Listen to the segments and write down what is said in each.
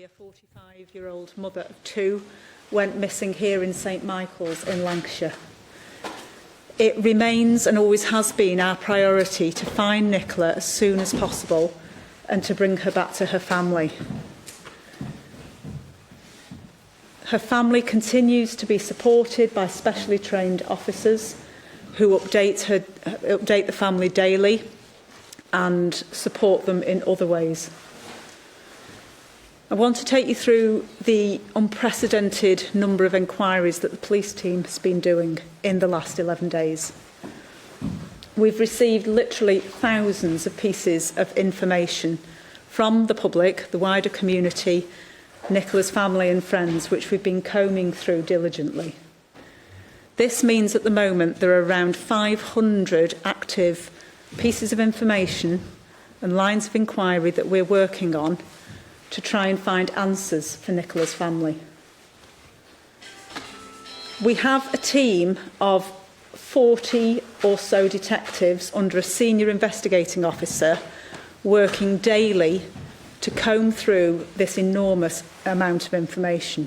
a 45-year-old mother of two, went missing here in St Michael's in Lancashire. It remains and always has been our priority to find Nicola as soon as possible and to bring her back to her family. Her family continues to be supported by specially trained officers who update the family daily and support them in other ways. I want to take you through the unprecedented number of inquiries that the police team has been doing in the last 11 days. We've received literally thousands of pieces of information from the public, the wider community, Nicola's family and friends, which we've been combing through diligently. This means at the moment there are around 500 active pieces of information and lines of inquiry that we're working on to try and find answers for Nicola's family. We have a team of 40 or so detectives under a senior investigating officer working daily to comb through this enormous amount of information.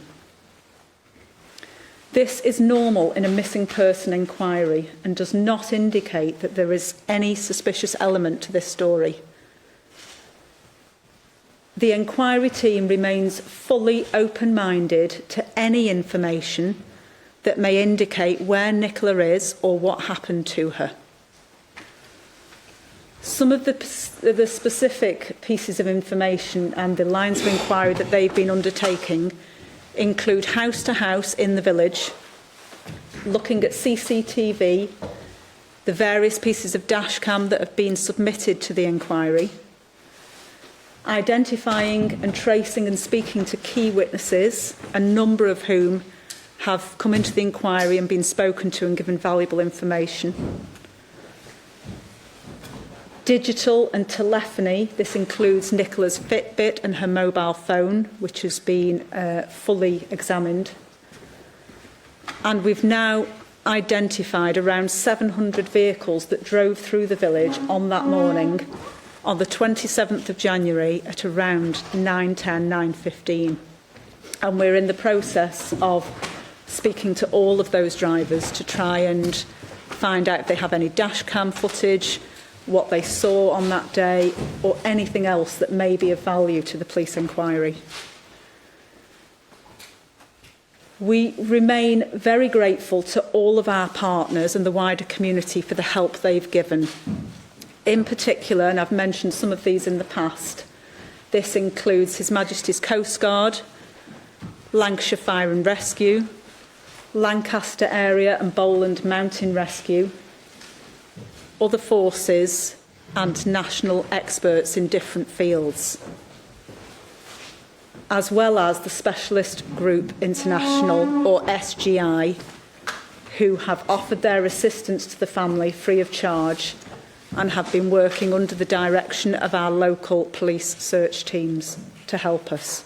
This is normal in a missing person inquiry and does not indicate that there is any suspicious element to this story. The inquiry team remains fully open-minded to any information that may indicate where Nicola is or what happened to her. Some of the specific pieces of information and the lines of inquiry that they've been undertaking include house to house in the village, looking at CCTV, the various pieces of dashcam that have been submitted to the inquiry, identifying and tracing and speaking to key witnesses, a number of whom have come into the inquiry and been spoken to and given valuable information. Digital and telephony, this includes Nicola's Fitbit and her mobile phone, which has been fully examined. And we've now identified around 700 vehicles that drove through the village on that morning, on the 27th of January at around 9:10, 9:15. And we're in the process of speaking to all of those drivers to try and find out if they have any dashcam footage, what they saw on that day, or anything else that may be of value to the police inquiry. We remain very grateful to all of our partners and the wider community for the help they've given. In particular, and I've mentioned some of these in the past, this includes His Majesty's Coast Guard, Lancashire Fire and Rescue, Lancaster Area and Bowland Mountain Rescue, other forces and national experts in different fields, as well as the Specialist Group International, or SGI, who have offered their assistance to the family free of charge and have been working under the direction of our local police search teams to help us.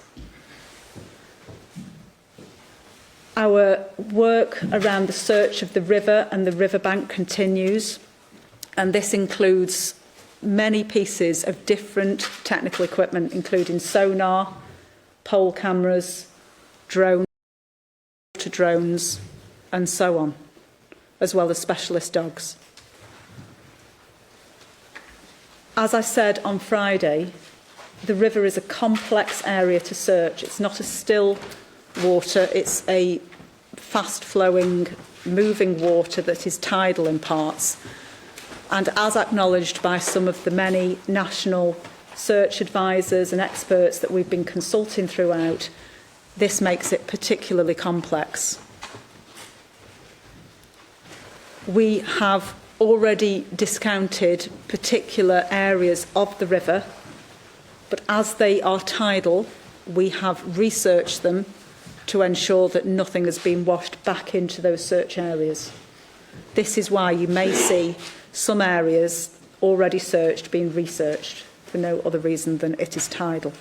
Our work around the search of the river and the riverbank continues, and this includes many pieces of different technical equipment, including sonar, pole cameras, drones, and so on, as well as specialist dogs. As I said on Friday, the river is a complex area to search. It's not a still water, it's a fast-flowing, moving water that is tidal in parts. And as acknowledged by some of the many national search advisors and experts that we've been consulting throughout, this makes it particularly complex. We have already discounted particular areas of the river, but as they are tidal, we have researched them to ensure that nothing has been washed back into those search areas. This is why you may see some areas already searched being researched for no other reason than it is tidal.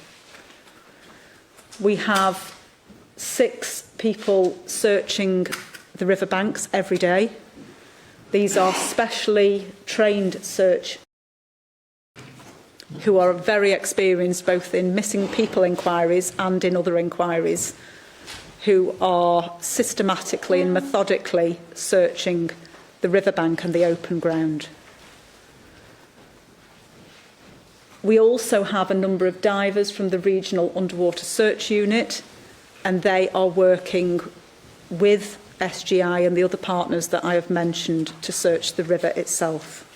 We have 6 people searching the riverbanks every day. These are specially trained search. who are very experienced both in missing people inquiries and in other inquiries, who are systematically and methodically searching the riverbank and the open ground. We also have a number of divers from the Regional Underwater Search Unit, and they are working with SGI and the other partners that I have mentioned to search the river itself.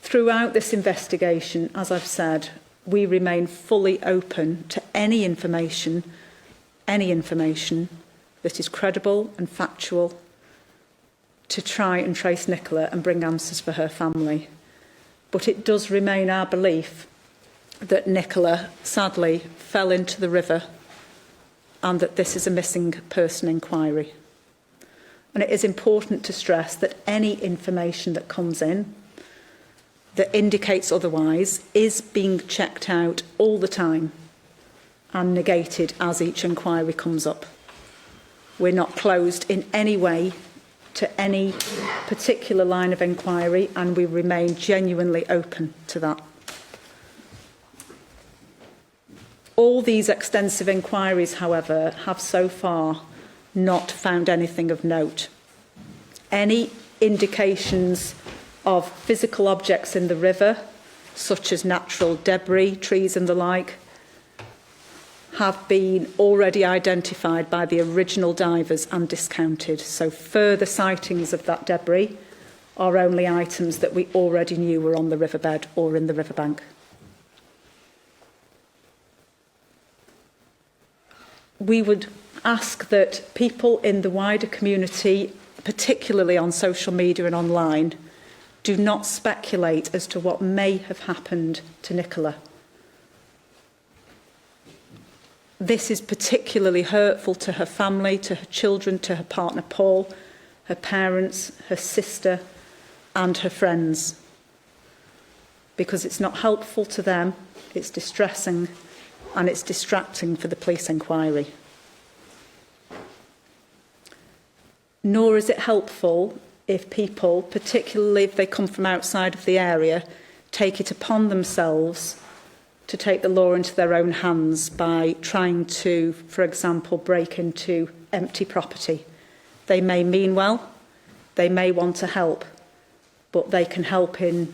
Throughout this investigation, as I've said, we remain fully open to any information that is credible and factual to try and trace Nicola and bring answers for her family. But it does remain our belief that Nicola sadly fell into the river and that this is a missing person inquiry. And it is important to stress that any information that comes in that indicates otherwise is being checked out all the time and negated as each inquiry comes up. We're not closed in any way to any particular line of inquiry, and we remain genuinely open to that. All these extensive inquiries, however, have so far not found anything of note. Any indications of physical objects in the river, such as natural debris, trees and the like, have been already identified by the original divers and discounted. So further sightings of that debris are only items that we already knew were on the riverbed or in the riverbank. We would ask that people in the wider community, particularly on social media and online, do not speculate as to what may have happened to Nicola. This is particularly hurtful to her family, to her children, to her partner Paul, her parents, her sister and her friends. Because it's not helpful to them, it's distressing and it's distracting for the police inquiry. Nor is it helpful if people, particularly if they come from outside of the area, take it upon themselves to take the law into their own hands by trying to, for example, break into empty property. They may mean well, they may want to help, but they can help in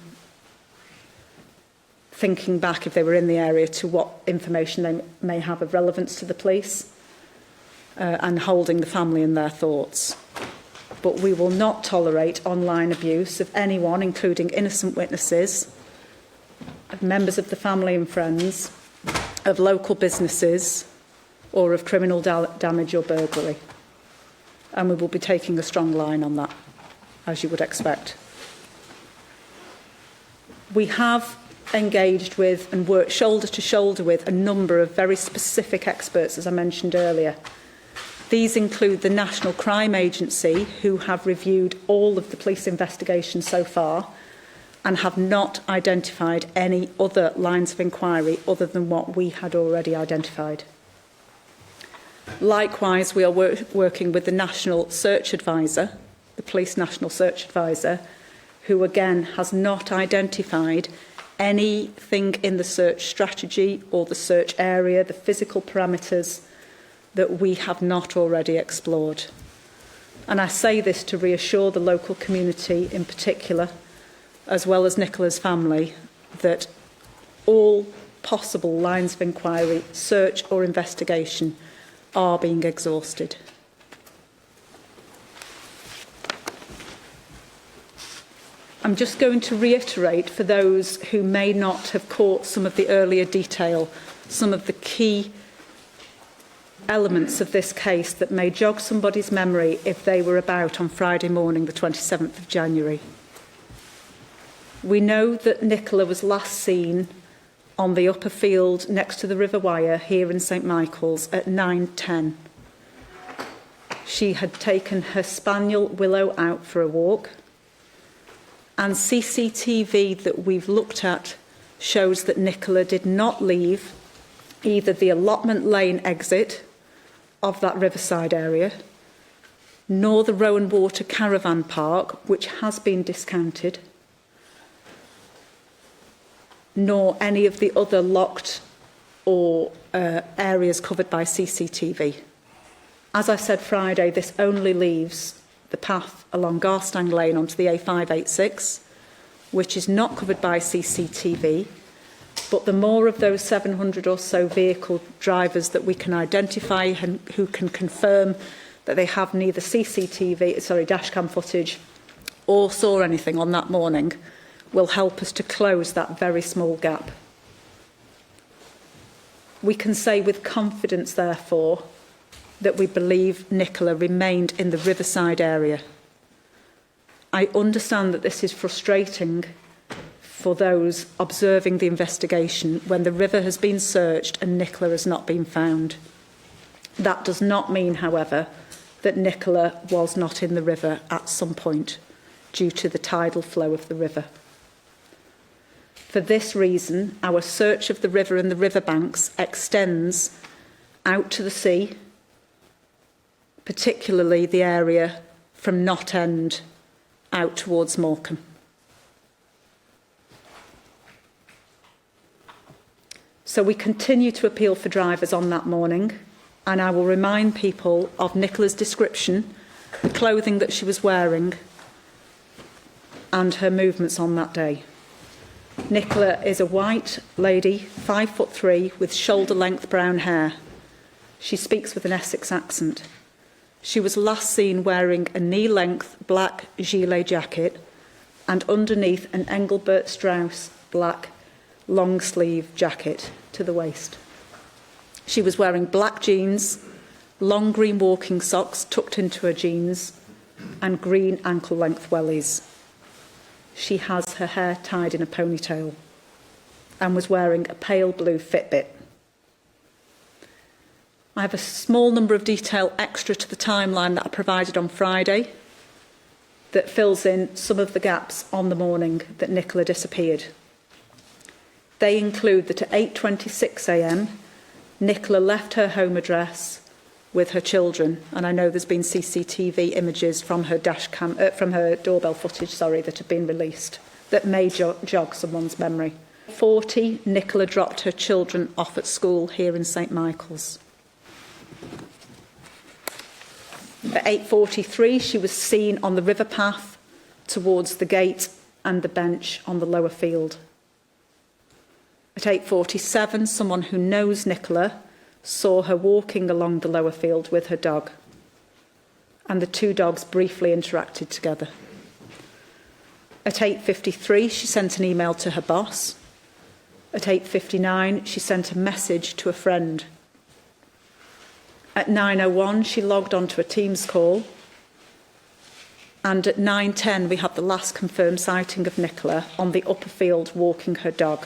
thinking back, if they were in the area, to what information they may have of relevance to the police and holding the family in their thoughts. But we will not tolerate online abuse of anyone, including innocent witnesses, of members of the family and friends, of local businesses, or of criminal damage or burglary. And we will be taking a strong line on that, as you would expect. We have engaged with and worked shoulder to shoulder with a number of very specific experts, as I mentioned earlier. These include the National Crime Agency, who have reviewed all of the police investigations so far and have not identified any other lines of inquiry other than what we had already identified. Likewise, we are working with the National Search Advisor, the Police National Search Advisor, who again has not identified anything in the search strategy or the search area, the physical parameters, that we have not already explored. And I say this to reassure the local community in particular, as well as Nicola's family, that all possible lines of inquiry, search or investigation are being exhausted. I'm just going to reiterate for those who may not have caught some of the earlier detail, some of the key elements of this case that may jog somebody's memory if they were about on Friday morning, the 27th of January. We know that Nicola was last seen on the upper field next to the River Wyre here in St Michael's at 9:10. She had taken her spaniel Willow out for a walk, and CCTV that we've looked at shows that Nicola did not leave either the allotment lane exit of that riverside area, nor the Rowan Water Caravan Park, which has been discounted, nor any of the other locked or areas covered by CCTV. As I said Friday, this only leaves the path along Garstang Lane onto the A586, which is not covered by CCTV, but the more of those 700 or so vehicle drivers that we can identify and who can confirm that they have neither dashcam footage or saw anything on that morning will help us to close that very small gap. We can say with confidence, therefore, that we believe Nicola remained in the Riverside area. I understand that this is frustrating for those observing the investigation when the river has been searched and Nicola has not been found. That does not mean, however, that Nicola was not in the river at some point due to the tidal flow of the river. For this reason, our search of the river and the riverbanks extends out to the sea, particularly the area from Knott End out towards Morecambe. So we continue to appeal for drivers on that morning, and I will remind people of Nicola's description, the clothing that she was wearing, and her movements on that day. Nicola is a white lady, 5'3", with shoulder-length brown hair. She speaks with an Essex accent. She was last seen wearing a knee-length black gilet jacket and underneath an Engelbert Strauss black long-sleeve jacket to the waist. She was wearing black jeans, long green walking socks tucked into her jeans, and green ankle-length wellies. She has her hair tied in a ponytail and was wearing a pale blue Fitbit. I have a small number of detail extra to the timeline that I provided on Friday that fills in some of the gaps on the morning that Nicola disappeared. They include that at 8:26 a.m, Nicola left her home address with her children, and I know there's been CCTV images from her from her doorbell footage, that have been released that may jog someone's memory. 40, Nicola dropped her children off at school here in St Michael's. At 8:43, she was seen on the river path towards the gate and the bench on the lower field. At 8:47, someone who knows Nicola saw her walking along the lower field with her dog, and the two dogs briefly interacted together. At 8:53, she sent an email to her boss. At 8:59, she sent a message to a friend. At 9:01, she logged onto a Teams call. And at 9:10, we had the last confirmed sighting of Nicola on the upper field walking her dog.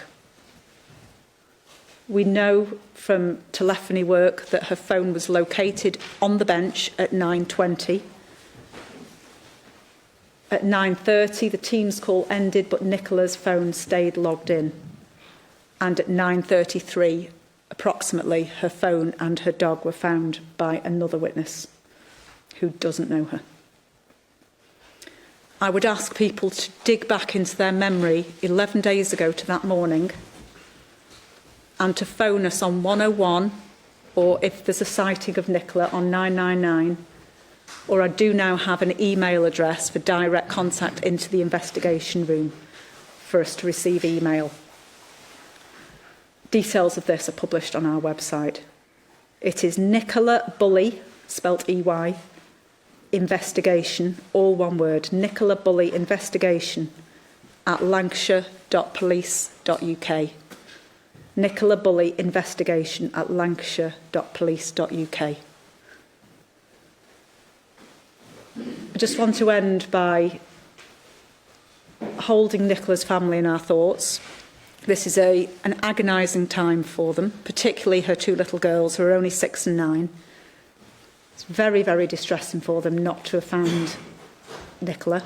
We know from telephony work that her phone was located on the bench at 9:20. At 9:30, the Teams call ended, but Nicola's phone stayed logged in. And at 9:33, approximately, her phone and her dog were found by another witness who doesn't know her. I would ask people to dig back into their memory 11 days ago to that morning and to phone us on 101, or if there's a sighting of Nicola, on 999, or I do now have an email address for direct contact into the investigation room for us to receive email. Details of this are published on our website. It is Nicola Bulley, spelt E-Y, investigation, all one word, Nicola Bulley investigation at lancashire.police.uk. Nicola Bulley investigation at lancashire.police.uk. I just want to end by holding Nicola's family in our thoughts. This is an agonising time for them, particularly her two little girls who are only 6 and 9. It's very, very distressing for them not to have found Nicola,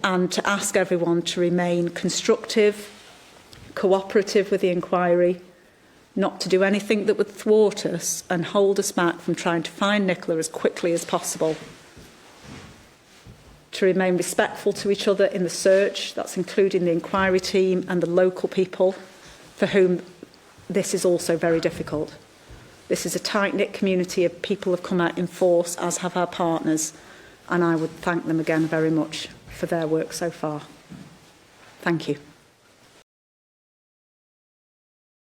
and to ask everyone to remain constructive, cooperative with the inquiry, not to do anything that would thwart us and hold us back from trying to find Nicola as quickly as possible, to remain respectful to each other in the search. That's including the inquiry team and the local people for whom this is also very difficult. This is a tight-knit community of people who have come out in force, as have our partners, and I would thank them again very much for their work so far. Thank you.